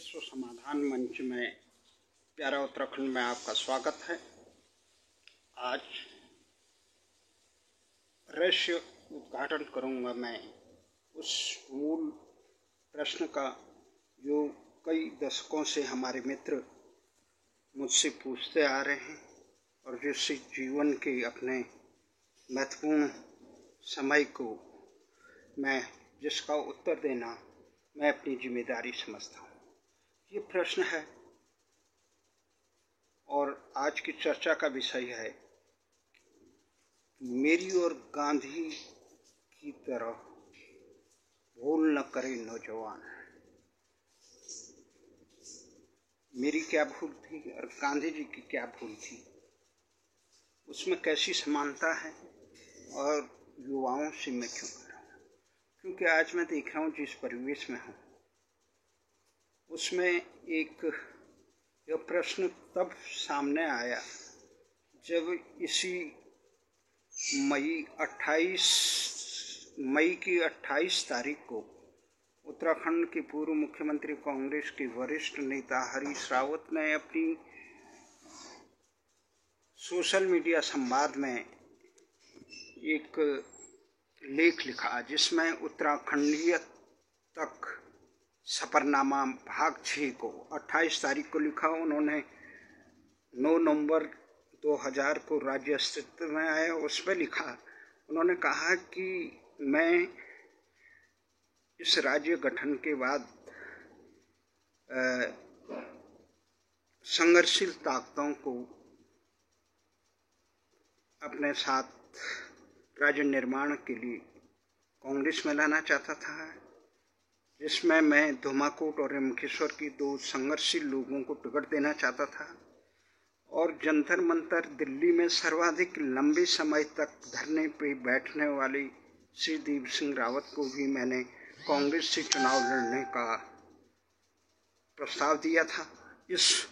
विश्व समाधान मंच में प्यारा उत्तराखंड में आपका स्वागत है। आज रहस्य उद्घाटन करूंगा मैं उस मूल प्रश्न का जो कई दशकों से हमारे मित्र मुझसे पूछते आ रहे हैं और जिससे जीवन के अपने महत्वपूर्ण समय को जिसका उत्तर देना मैं अपनी जिम्मेदारी समझता हूँ। ये प्रश्न है और आज की चर्चा का विषय है, मेरी और गांधी की तरह भूल न करे नौजवान। मेरी क्या भूल थी और गांधी जी की क्या भूल थी, उसमें कैसी समानता है और युवाओं से मैं क्यों कर रहा हूँ? क्योंकि आज मैं देख रहा हूँ जिस परिवेश में हूँ उसमें एक यह प्रश्न तब सामने आया जब इसी मई की 28 तारीख को उत्तराखंड के पूर्व मुख्यमंत्री कांग्रेस के वरिष्ठ नेता हरीश रावत ने अपनी सोशल मीडिया संवाद में एक लेख लिखा जिसमें उत्तराखंडीय तक सफरनामा भाग 6 को 28 तारीख को लिखा। उन्होंने 9 नवंबर 2000 को राज्य अस्तित्व में आया, उस पर लिखा। उन्होंने कहा कि मैं इस राज्य गठन के बाद संघर्षशील ताकतों को अपने साथ राज्य निर्माण के लिए कांग्रेस में लाना चाहता था, जिसमें मैं धुमाकोट और यमकेश्वर की 2 संघर्षशील लोगों को टिकट देना चाहता था और जंतर मंतर दिल्ली में सर्वाधिक लंबे समय तक धरने पे बैठने वाले श्री देव सिंह रावत को भी मैंने कांग्रेस से चुनाव लड़ने का प्रस्ताव दिया था। इस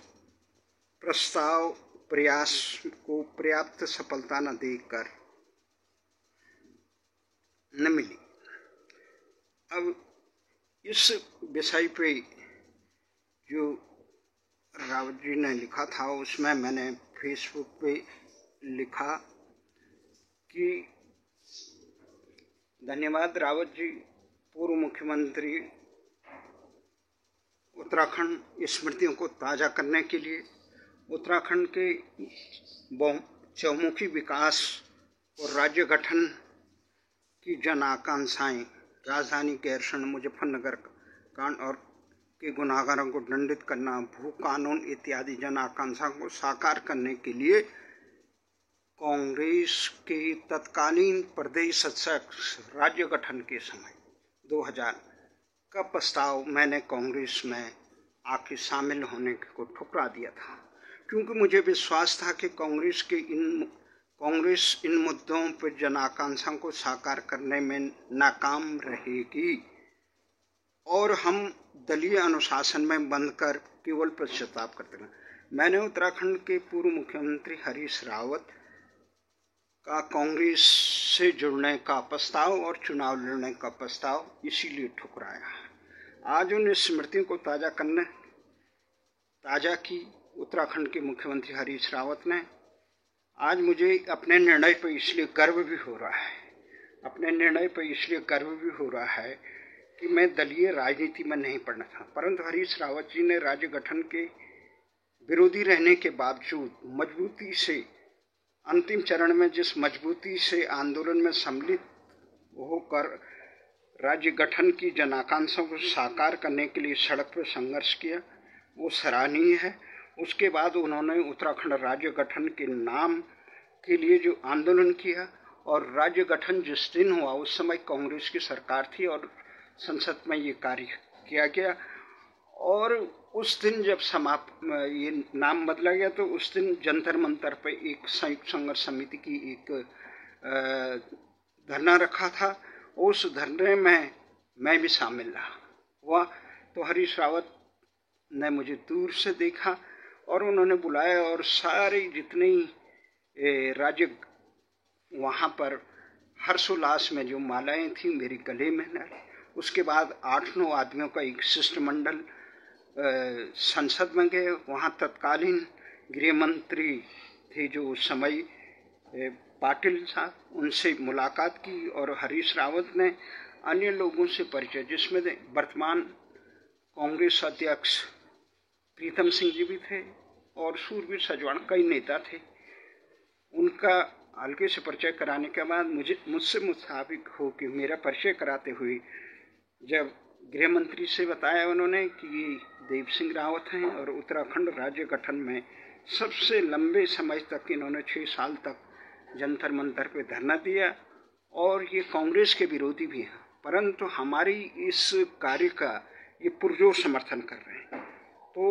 प्रस्ताव प्रयास को पर्याप्त सफलता न देकर न मिली। अब इस विषय पे जो रावत जी ने लिखा था उसमें मैंने फेसबुक पे लिखा कि धन्यवाद रावत जी, पूर्व मुख्यमंत्री उत्तराखंड स्मृतियों को ताज़ा करने के लिए उत्तराखंड के चहुमुखी विकास और राज्य गठन की जन आकांक्षाएं, राजधानी गैरसैंण मुजफ्फरनगर कांड और के गुनाहगारों को दंडित करना, भू कानून इत्यादि जन आकांक्षाओं को साकार करने के लिए कांग्रेस के तत्कालीन प्रदेश अध्यक्ष राज्य गठन के समय 2000 का प्रस्ताव मैंने कांग्रेस में आके शामिल होने को ठुकरा दिया था, क्योंकि मुझे विश्वास था कि कांग्रेस इन मुद्दों पर जन आकांक्षाओं को साकार करने में नाकाम रहेगी और हम दलीय अनुशासन में बंद कर केवल पश्चाताप करते हैं। मैंने उत्तराखंड के पूर्व मुख्यमंत्री हरीश रावत का कांग्रेस से जुड़ने का प्रस्ताव और चुनाव लड़ने का प्रस्ताव इसीलिए ठुकराया। आज उन स्मृतियों को ताज़ा की उत्तराखंड के मुख्यमंत्री हरीश रावत ने। आज मुझे अपने निर्णय पर इसलिए गर्व भी हो रहा है कि मैं दलीय राजनीति में नहीं पड़ना था, परंतु हरीश रावत जी ने राज्य गठन के विरोधी रहने के बावजूद मजबूती से अंतिम चरण में जिस मजबूती से आंदोलन में सम्मिलित होकर राज्य गठन की जन आकांक्षाओं को साकार करने के लिए सड़क पर संघर्ष किया, वो सराहनीय है। उसके बाद उन्होंने उत्तराखंड राज्य गठन के नाम के लिए जो आंदोलन किया और राज्य गठन जिस दिन हुआ उस समय कांग्रेस की सरकार थी और संसद में ये कार्य किया गया और उस दिन जब ये नाम बदला गया तो उस दिन जंतर मंतर पे एक संयुक्त संघर्ष समिति की एक धरना रखा था। उस धरने में मैं भी शामिल हुआ तो हरीश रावत ने मुझे दूर से देखा और उन्होंने बुलाया और सारे जितने राज्य वहाँ पर हर्षोल्लास में जो मालाएं थी मेरे गले में न। उसके बाद 8-9 आदमियों का एक शिष्टमंडल संसद में गए। वहाँ तत्कालीन गृह मंत्री थे जो उस समय पाटिल साहब, उनसे मुलाकात की और हरीश रावत ने अन्य लोगों से परिचय, जिसमें वर्तमान कांग्रेस अध्यक्ष प्रीतम सिंह जी भी थे और सूरवीर सजवाण, कई नेता थे। उनका हल्के से परिचय कराने के बाद मुझसे मुताबिक हो कि मेरा परिचय कराते हुए जब गृह मंत्री से बताया उन्होंने कि ये देव सिंह रावत हैं और उत्तराखंड राज्य गठन में सबसे लंबे समय तक इन्होंने 6 साल तक जंतर मंतर पे धरना दिया और ये कांग्रेस के विरोधी भी हैं, परंतु हमारी इस कार्य का ये पुरजोर समर्थन कर रहे हैं। तो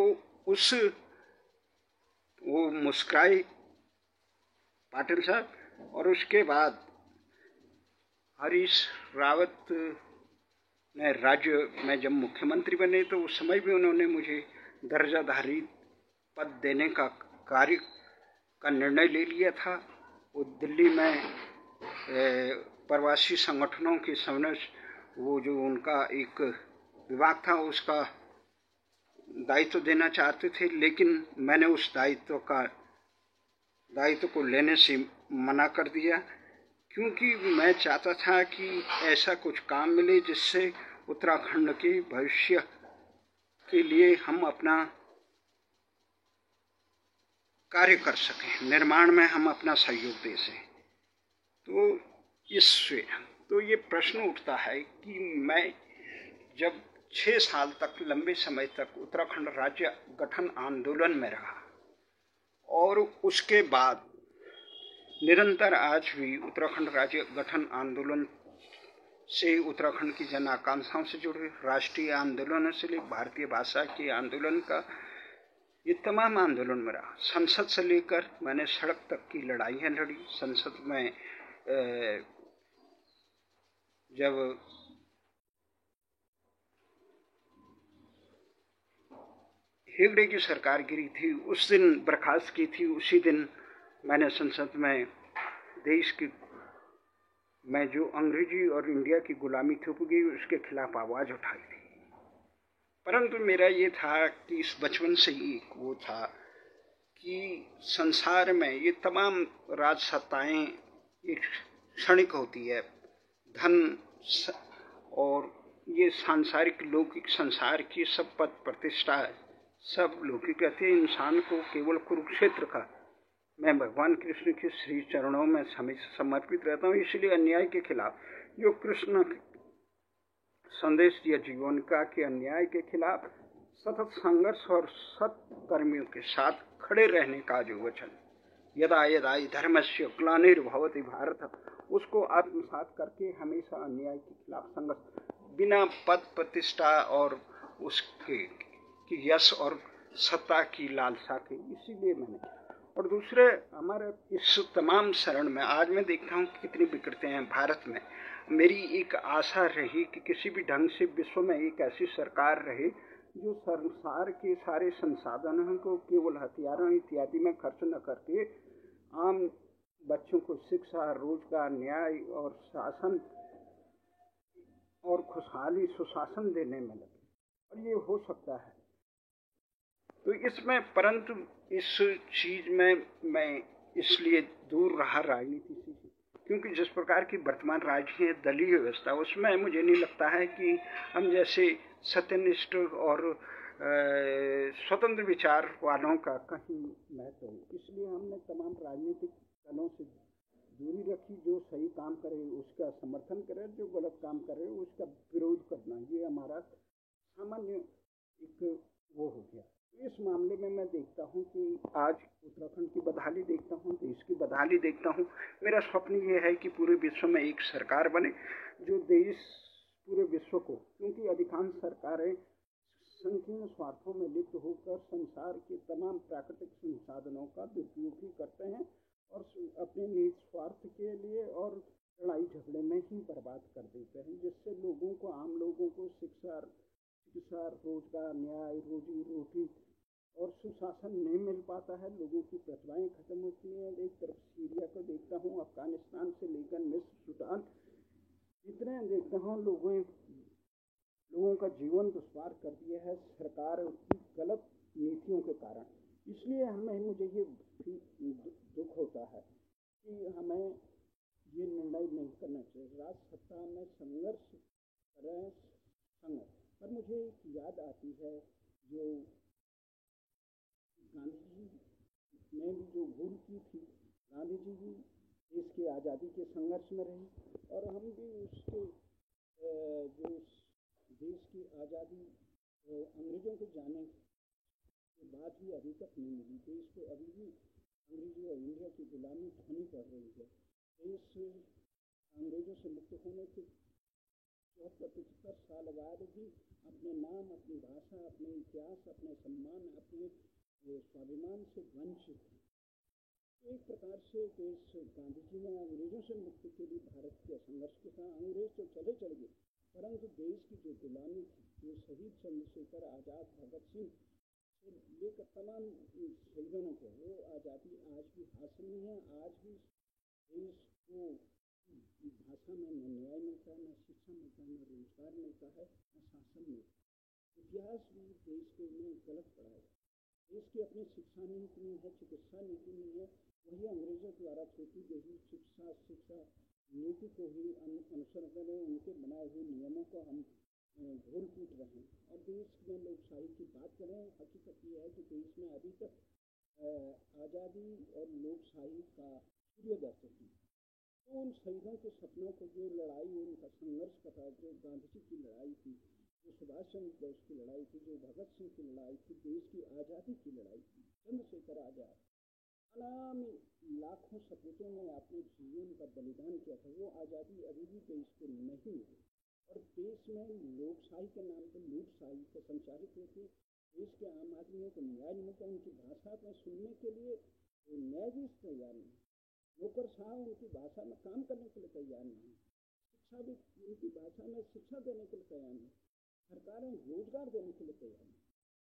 वो मुस्कुराए पाटिल साहब और उसके बाद हरीश रावत ने राज्य में जब मुख्यमंत्री बने तो उस समय भी उन्होंने मुझे दर्जाधारी पद देने का कार्य का निर्णय ले लिया था। वो दिल्ली में प्रवासी संगठनों के सामने वो जो उनका एक विभाग था उसका दायित्व देना चाहते थे, लेकिन मैंने उस दायित्व को लेने से मना कर दिया, क्योंकि मैं चाहता था कि ऐसा कुछ काम मिले जिससे उत्तराखंड के भविष्य के लिए हम अपना कार्य कर सकें, निर्माण में हम अपना सहयोग दे सकें। तो ये प्रश्न उठता है कि मैं जब 6 साल तक लंबे समय तक उत्तराखंड राज्य गठन आंदोलन में रहा और उसके बाद निरंतर आज भी उत्तराखंड राज्य गठन आंदोलन से उत्तराखंड की जन आकांक्षाओं से जुड़े राष्ट्रीय आंदोलनों से लेकर भारतीय भाषा के आंदोलन का ये तमाम आंदोलन में रहा। संसद से लेकर मैंने सड़क तक की लड़ाइयाँ लड़ी। संसद में जब हेगड़े की सरकार गिरी थी, उस दिन बर्खास्त की थी, उसी दिन मैंने संसद में देश की में जो अंग्रेजी और इंडिया की गुलामी थोपी गई उसके खिलाफ आवाज़ उठाई थी। परंतु मेरा ये था कि इस बचपन से ही वो था कि संसार में ये तमाम राजसत्ताएं एक क्षणिक होती है। धन और ये सांसारिक लौकिक संसार की सब पद प्रतिष्ठा सब लौकिक कहते हैं। इंसान को केवल कुरुक्षेत्र का, मैं भगवान कृष्ण के श्री चरणों में हमेशा समर्पित रहता हूँ। इसलिए अन्याय के खिलाफ जो कृष्ण संदेश दिया जीवन का कि अन्याय के खिलाफ सतत संघर्ष और सत्कर्मियों के साथ खड़े रहने का जो वचन, यदा यदा हि धर्मस्य ग्लानिर्भवति भारत, उसको आत्मसात करके हमेशा अन्याय के खिलाफ संघर्ष, बिना पद प्रतिष्ठा और उसके की यश और सत्ता की लालसा के। इसीलिए मैंने और दूसरे हमारे इस तमाम शरण में आज मैं देखता हूँ कितनी विकृतियाँ हैं भारत में। मेरी एक आशा रही कि किसी भी ढंग से विश्व में एक ऐसी सरकार रहे जो संसार के सारे संसाधनों को केवल हथियारों इत्यादि में खर्च न करके आम बच्चों को शिक्षा, रोजगार, न्याय और शासन और खुशहाली सुशासन देने में लगे, और ये हो सकता है। तो इसमें परंतु इस चीज में मैं इसलिए दूर रहा राजनीति से, क्योंकि जिस प्रकार की वर्तमान राज्य दलीय व्यवस्था, उसमें मुझे नहीं लगता है कि हम जैसे सत्यनिष्ठ और स्वतंत्र विचार वालों का कहीं महत्व हो। इसलिए हमने तमाम राजनीतिक दलों से दूरी रखी। जो सही काम करे उसका समर्थन करे, जो गलत काम करे उसका विरोध करना, ये हमारा सामान्य एक वो हो गया। इस मामले में मैं देखता हूँ कि आज उत्तराखंड की बदहाली देखता हूँ, देश की बदहाली देखता हूँ। मेरा स्वप्न ये है कि पूरे विश्व में एक सरकार बने जो देश पूरे विश्व को, क्योंकि अधिकांश सरकारें संकीर्ण स्वार्थों में लिप्त होकर संसार के तमाम प्राकृतिक संसाधनों का दुरुपयोग ही करते हैं और अपने निज स्वार्थ के लिए और लड़ाई झगड़े में ही बर्बाद कर देते हैं, जिससे लोगों को, आम लोगों को शिक्षा, रोजगार, न्याय, रोजी रोटी और सुशासन नहीं मिल पाता है। लोगों की प्रतिभाएं खत्म होती हैं। एक तरफ सीरिया को देखता हूँ, अफगानिस्तान से लेकर मिस्र, सूडान, जितने देखता हूँ लोगों का जीवन दुश्वार कर दिया है। सरकार उसकी गलत नीतियों के कारण। इसलिए मुझे ये दुख होता है कि हमें ये निर्णय नहीं करना चाहिए। राज सत्ता में संघर्ष करें पर मुझे एक याद आती है जो गांधी जी ने भी जो भूल की थी। गांधी जी भी देश की आज़ादी के संघर्ष में रहे और हम भी उसके जो देश की आज़ादी अंग्रेज़ों के जाने के बाद भी अभी तक नहीं मिली। देश को अभी भी अंग्रेजों और इंडिया की गुलामी उठानी पड़ रही है। देश अंग्रेजों से मुक्त होने के 74-75 साल बाद भी अपने नाम, अपनी भाषा, अपने इतिहास, अपने सम्मान, अपने स्वाभिमान से वंचित है। एक प्रकार से देश गांधी जी ने अंग्रेजों से मुक्ति के लिए भारत के संघर्ष के साथ अंग्रेज तो चले गए, परंतु देश की जो गुलामी थी, जो शहीद चंद्रशेखर आज़ाद, भगत सिंह से लेकर तमाम शहीदों को वो आज़ादी आज भी हासिल नहीं है। आज भी देश को भाषा में न न्याय मिलता है, न शिक्षा मिलता है, न रोजगार मिलता है, न शासन मिलता है। इतिहास भी देश को में गलत पड़ा है। देश की अपनी शिक्षा नीति नहीं है, चिकित्सा नीति नहीं है, वही अंग्रेजों द्वारा थोपी गई शिक्षा नीति को ही अनुसरण करें, उनके बनाए हुए नियमों को हम घोल पीट रहे हैं। और देश में लोकशाही की बात करें, हकीकत यह है कि देश में अभी तक आज़ादी और लोकशाही का सूर्योदय थी। तो उन शहीदों के सपनों को, जो लड़ाई, उनका संघर्ष का था, जो गांधी जी की लड़ाई थी, जो सुभाष चंद्र बोस की लड़ाई थी, जो भगत सिंह की लड़ाई थी, देश की आज़ादी की लड़ाई थी, चंद्रशेखर आज़ाद, अनामी लाखों सपूतों ने अपने जीवन का बलिदान किया था। वो आज़ादी अभी भी देश को नहीं मिली और देश में लोकशाही के नाम पर लूटशाही को संचालित होती। देश के आम आदमियों को न्याय नहीं मिलता, उनकी भाषा में सुनने के लिए न्यायाधीश तैयार नहीं, नौकरशाह उनकी भाषा में काम करने के लिए तैयार नहीं, शिक्षा भी उनकी भाषा में शिक्षा देने के लिए तैयार नहीं, सरकारें रोजगार देने के लिए तैयार नहीं।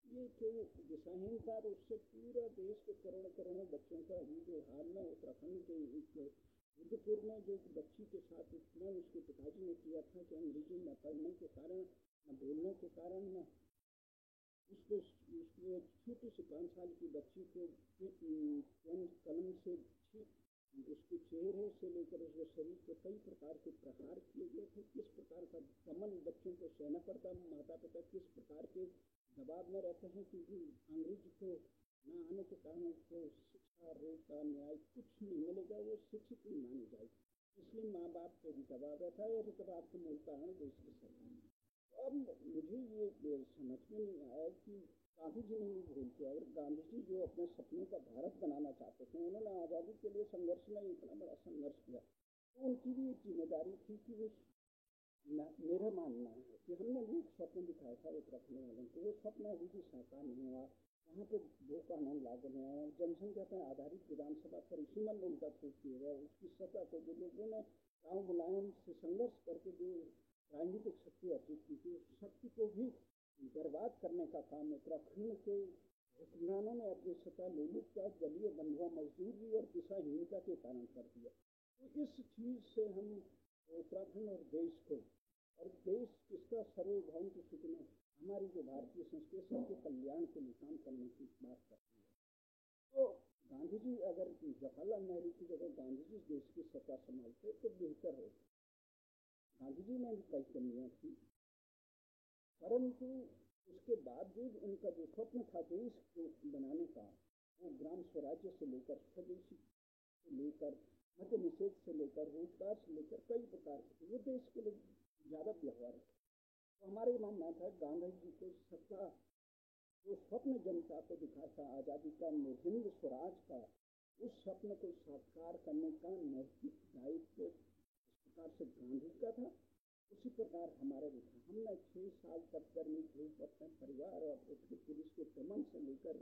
ये जो दिशाहीनता, उससे पूरा देश के करोड़ों बच्चों का अभी जो हाल में उत्तराखंड के रुद्रपुर में जो बच्ची के साथ इतना उसके पिताजी ने किया था कि अंग्रेजी न पढ़ने के कारण, न बोलने के कारण, न उसको छोटी सी 5 साल की बच्ची को कलम से उसके चेहरे से लेकर उसके शरीर के कई प्रकार के प्रहार किए गए थे। किस प्रकार का दमन बच्चों को सहना पड़ता, माता पिता किस प्रकार के दबाव में रहते हैं, क्योंकि अंग्रेजी को न आने के कारण उसको शिक्षा, रोजगार, न्याय कुछ नहीं मिलेगा, वो शिक्षित नहीं मानी जाएगी। इसलिए माँ बाप को भी दबाव रहता है और दबाव का मूल कारण देश की सरकार। तो अब मुझे ये समझ में नहीं आया कि गांधी जी ने भी भूल किया। अगर गांधी जी जो अपने सपनों का भारत बनाना चाहते थे, उन्होंने आज़ादी के लिए संघर्ष में इतना बड़ा संघर्ष किया, तो उनकी भी एक जिम्मेदारी थी कि वो, मेरा मानना है कि हमने भी एक स्वप्न दिखाया था उत्तराखंड वालों को, वो स्वप्न अभी भी साकार नहीं हुआ। वहाँ पे वो कानून लागू नहीं आया, जनसंख्या पर आधारित विधानसभा परिसीमन उनका छूट किया गया, उसकी सत्ता को जो लोगों ने राव मुलायम से संघर्ष करके जो राजनीतिक शक्ति अर्जित की थी, उस शक्ति को भी बर्बाद करने का काम उत्तराखंड के हुक्मरानों ने अपनी सत्ता लोलुपता, दलीय बंधुआ मजदूरी और दिशाहीनता के कारण कर दिया। तो इस चीज़ से हम उत्तराखंड और देश को, और देश किसका सर्वभौम की स्थिति में हमारी जो भारतीय संस्कृति सबके कल्याण के लिए काम करने की बात करती है। तो गांधी जी, अगर जवाहरलाल नेहरू की जगह गांधी जी देश की सत्ता संभालते तो बेहतर होता। गांधी जी में भी कई कमियाँ थी, परंतु उसके बावजूद उनका जो स्वप्न था देश को बनाने का, वो ग्राम स्वराज्य से लेकर स्वदेशी से लेकर मद्य निषेध से लेकर रोजगार से लेकर कई प्रकार के, वो देश के लिए ज़्यादा व्यवहार है। तो हमारे मानना था गांधी जी को सत्ता, जो स्वप्न जनता को दिखा था आज़ादी का, हिंद स्वराज का, उस स्वप्न को साकार करने का नैतिक दायित्व इस प्रकार से गांधी का था, उसी प्रकार हमारे भी था। हमने 6 साल तक गर्मी धूप अपने परिवार और उत्तर पुलिस के दमन से लेकर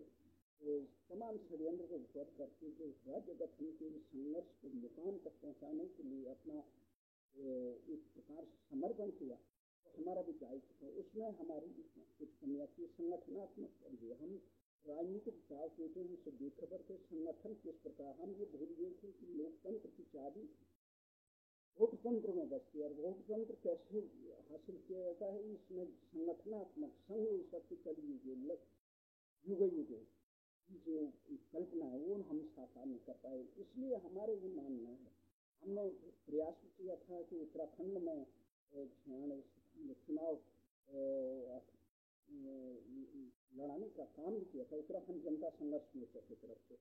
तमाम षड्यंत्र को विफल करके जो राज्य गठन के संघर्ष को मुकाम तक पहुंचाने के लिए अपना एक प्रकार समर्पण किया, तो हमारा भी दायित्व था। उसमें हमारी कुछ कमियाँ थी, संगठनात्मक कमियाँ। हम राजनीतिक दाव पेचों से बेखबर थे। संगठन किस प्रकार, हम ये भूल गए थे कि लोकतंत्र की चाबी वोटतंत्र में बचती है, और वोटतंत्र कैसे हासिल किया जाता है, इसमें संगठनात्मक संघ शक्ति कलिए युग युग की जो कल्पना है वो हम साकार नहीं कर पाए। इसलिए हमारे ये मानना है, हमने प्रयास किया था कि उत्तराखंड में चुनाव लड़ाने का काम भी किया था उत्तराखंड जनता संघर्ष मोर्चा की तरफ से।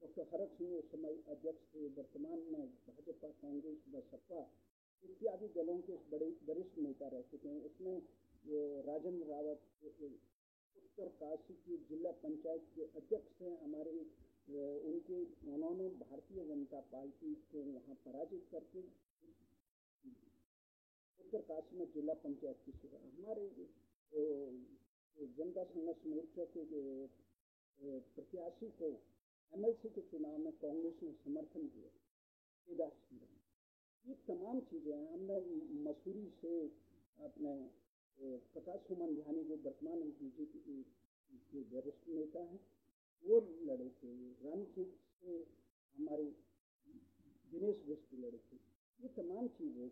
डॉक्टर हरक सिंह उस समय अध्यक्ष थे। वर्तमान में भाजपा, कांग्रेस, बसपा इत्यादि दलों के बड़े वरिष्ठ नेता रह चुके हैं। उसमें राजेंद्र रावत उत्तरकाशी की जिला पंचायत के अध्यक्ष थे हमारे। उन्होंने भारतीय जनता पार्टी को वहाँ पराजित करके उत्तरकाशी में जिला पंचायत की सेवा हमारे जनता संघर्ष मोर्चा के प्रत्याशी को एमएलसी के चुनाव में कांग्रेस ने समर्थन किया। ये तमाम चीज़ें हमने मसूरी से अपने प्रकाश सुमन ध्यानी जो वर्तमान बीजेपी के वरिष्ठ नेता हैं वो लड़े थे। रानीखेत से हमारे दिनेश बिष्ट लड़े थे। ये तमाम चीज़ें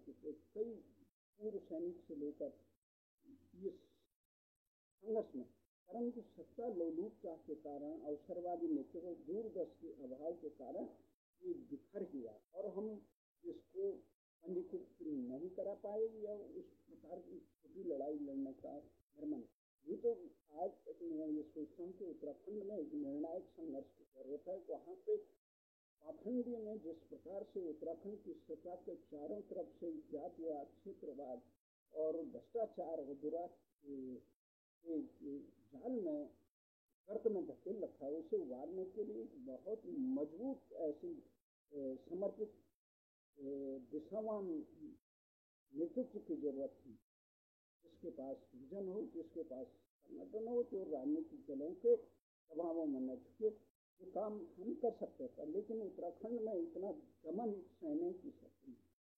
कई पूर्व सैनिक से लेकर ये संघर्ष में, परंतु सत्ता लोलुपता के कारण, अवसरवादी नेतृत्व, दूरदर्शी के अभाव के कारण ये बिखर गया और हम इसको पंजीकृत नहीं करा पाए या उस प्रकार की छोटी लड़ाई लड़ने का निर्माण। ये तो आज मैं ये सोचता हूँ कि उत्तराखंड में एक निर्णायक संघर्ष की जरूरत है। वहाँ पे पाखंडी में जिस प्रकार से उत्तराखंड की सत्ता के चारों तरफ से जातिवाद, क्षेत्रवाद और भ्रष्टाचार और दुराचार के जाल में गर्त में धकेल रखा है, उसे उबारने के लिए बहुत मजबूत ऐसी समर्पित दिशावान नेतृत्व की जरूरत थी, जिसके पास विजन हो, जिसके पास संगठन हो, जो राजनीतिक दलों के दबावों में न झुके। ये काम हम कर सकते थे, लेकिन उत्तराखंड में इतना दमन सह नहीं की सकते,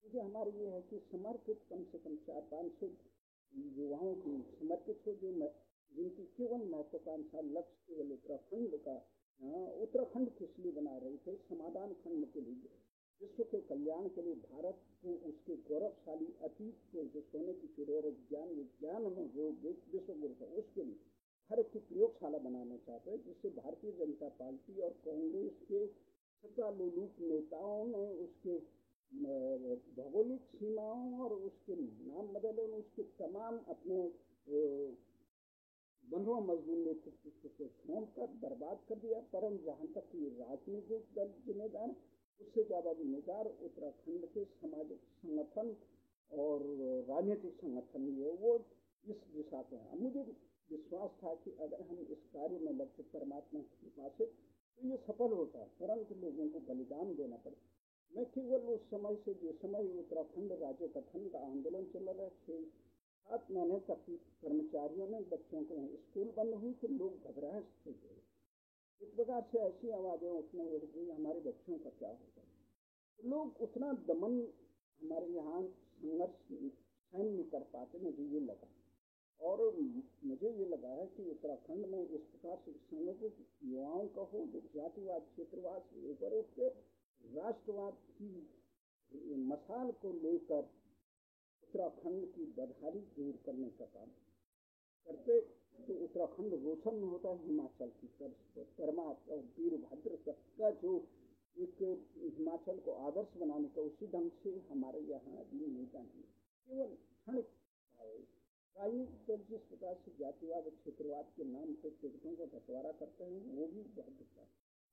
क्योंकि हमारे ये है कि समर्पित कम से कम 400-500 युवाओं की समर्पित हो, जो जिनकी केवल महत्वाकांक्षा लक्ष्य केवल उत्तराखंड का, उत्तराखंड किस लिए बना रहे थे, समाधान खंड के लिए, विश्व के कल्याण के लिए, भारत को उसके गौरवशाली अतीत को जो सोने की चिड़िया और ज्ञान विज्ञान में जो विश्व गुरु था उसके लिए भारत की प्रयोगशाला बनाना चाहते हैं, जिससे भारतीय जनता पार्टी और कांग्रेस के सत्ता लोलुप नेताओं ने उसके भौगोलिक सीमाओं और उसके नाम बदले, उसके तमाम अपने बंधुआ मजदूर नेतृत्व को सौंप कर बर्बाद कर दिया। परंतु जहाँ तक कि राजनीतिक दल जिम्मेदार, उससे ज़्यादा जिम्मेदार उत्तराखंड के सामाजिक संगठन और राजनीतिक संगठन है, वो इस दिशा पे है। मुझे विश्वास था कि अगर हम इस कार्य में लक्ष्य परमात्मा की कृपा से तो ये सफल होता, परंतु लोगों को बलिदान देना पड़े। मैं केवल उस समय से, जिस समय उत्तराखंड राज्य गठन का आंदोलन चल रहा है, 6-7 महीने तक कर्मचारियों ने बच्चों को स्कूल बंद हुई तो लोग घबराहट से गए। इस प्रकार से ऐसी आवाज़ें उठने लगी, हमारे बच्चों का क्या होगा। तो लोग उतना दमन हमारे यहाँ संघर्ष सहन नहीं कर पाते, मुझे ये लगा। और मुझे ये लगा है कि उत्तराखंड में इस प्रकार से संगठित युवाओं का हो, जो जातिवाद, क्षेत्रवाद से ऊपर उठ के राष्ट्रवाद की मसाल को लेकर उत्तराखंड की बदहाली दूर करने का काम करते, तो उत्तराखंड रोशन होता है हिमाचल की तर्ज पर। परमात्मा और वीरभद्र तक का जो एक हिमाचल को आदर्श बनाने का, उसी ढंग से हमारे यहाँ अभी नेता नहीं, केवल क्षणिक राजनीतिक दल जिस प्रकार से जातिवाद और क्षेत्रवाद के नाम पर टिकटों का बंटवारा करते हैं, वो भी बहुत दिखता है।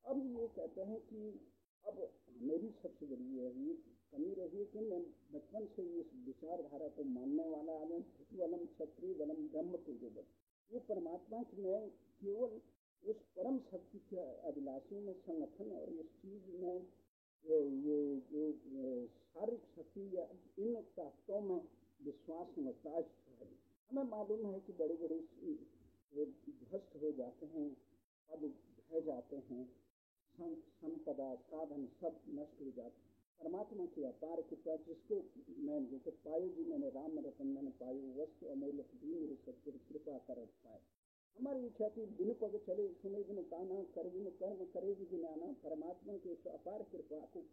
अब ये कहते हैं कि अब मेरी सबसे बड़ी ये कमी रही है कि मैं बचपन से इस विचारधारा को मानने वाला आदमी, वलम क्षत्रिय वलम ब्रह्म तेजो, ये परमात्मा की मैं केवल उस परम शक्ति के अभिलाषी में संगठन और इस चीज में ये जो शारीरिक शक्ति या इन ताकतों में विश्वास नमस्ताज है। हमें मालूम है कि बड़े बड़े ध्वस्त हो जाते हैं, पद ढह जाते हैं, संपदा साधन सब नष्ट हो जाते हैं। परमात्मा की अपार कृपा, जिसको मैं जैसे पायो जी मैंने राम रतन मैंने पायो, वस्तु अमूल्य दीन सत्य कृपा कर पाए। हमारी इच्छा थी बिन पग चले सुने बिन काना, कर बिन कर्म करे बिन आना। परमात्मा की उस अपार कृपा को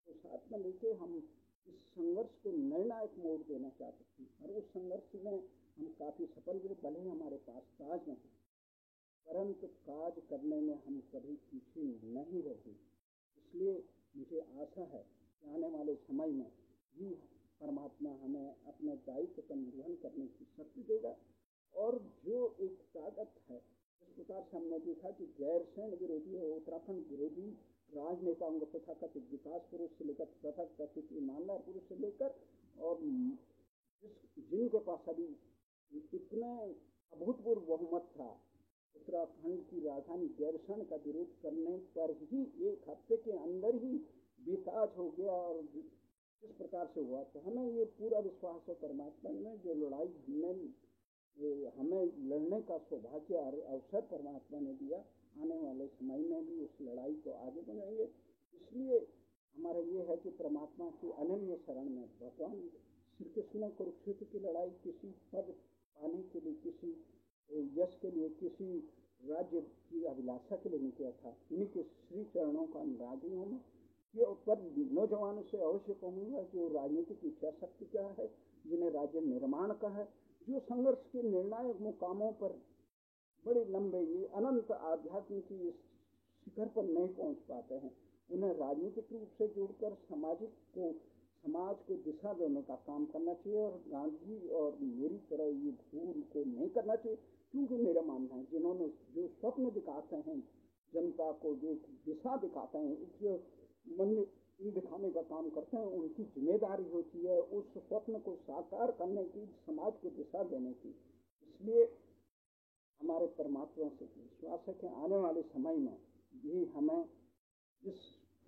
साथ में लेके हम इस संघर्ष को निर्णायक मोड़ देना चाहते थे, और उस संघर्ष में हम काफ़ी सफल हुए। भले हमारे पास ताज नहीं, परंतु काज करने में हम कभी पीछे नहीं रहे। इसलिए मुझे आशा है कि आने वाले समय में भी परमात्मा हमें अपने दायित्व का निर्वहन करने की शक्ति देगा। और जो एक ताकत है, इस प्रकार से हमने देखा कि गैरसैन्य विरोधी और उत्तराखंड विरोधी राजनेताओं को तथाकथित विकास पुरुष से लेकर तथाकथित ईमानदार पुरुष से लेकर और जिनके पास अभी इतने अभूतपूर्व बहुमत था, उत्तराखंड की राजधानी गैरसैन्य का विरोध करने पर ही 1 हफ्ते के अंदर ही बेताज हो गया। और किस प्रकार से हुआ, तो हमें ये पूरा विश्वास है परमात्मा में, जो लड़ाई हमें लड़ने का सौभाग्य और अवसर परमात्मा ने दिया, आने वाले समय में भी उस लड़ाई को आगे बढ़ाएंगे। इसलिए हमारा ये है कि परमात्मा की अनन्य शरण में भगवान श्री कृष्ण ने कुरुक्षेत्र की लड़ाई किसी पद पाने के लिए, किसी यश के लिए, किसी राज्य की अभिलाषा के लिए नहीं किया था। उन्हीं के श्री चरणों का अनुरागी हूँ मैं। ये पर नौजवानों से अवश्य कहूँगा जो राजनीतिक इच्छा शक्ति क्या है, जिन्हें राज्य निर्माण का है, जो संघर्ष के निर्णायक मुकामों पर बड़े लंबे ये अनंत आध्यात्म की इस शिखर पर नहीं पहुंच पाते हैं, उन्हें राजनीतिक रूप से जुड़कर समाज को दिशा देने का काम करना चाहिए। और गांधी और मेरी तरह ये भूल को नहीं करना चाहिए, क्योंकि मेरा मानना है जिन्होंने जो स्वप्न दिखाते हैं जनता को, जो दिशा दिखाते हैं, जो मन दिखाने का काम करते हैं, उनकी जिम्मेदारी होती है उस स्वप्न को साकार करने की, समाज को दिशा देने की। इसलिए हमारे परमात्मा से विश्वास है कि आने वाले समय में भी हमें इस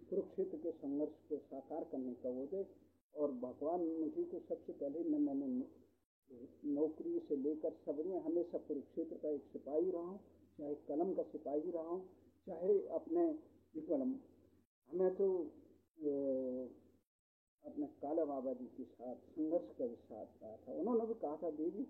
कुरुक्षेत्र के संघर्ष को साकार करने का वो दे। और भगवान मुझे तो सबसे पहले मैंने नौकरी से लेकर सब में हमेशा कुरुक्षेत्र का एक सिपाही रहा हूँ, चाहे कलम का सिपाही रहा हूँ, चाहे अपने कलम। हमें तो अपने काला बाबा जी के साथ संघर्ष के साथ रहा था। उन्होंने भी कहा था, देवी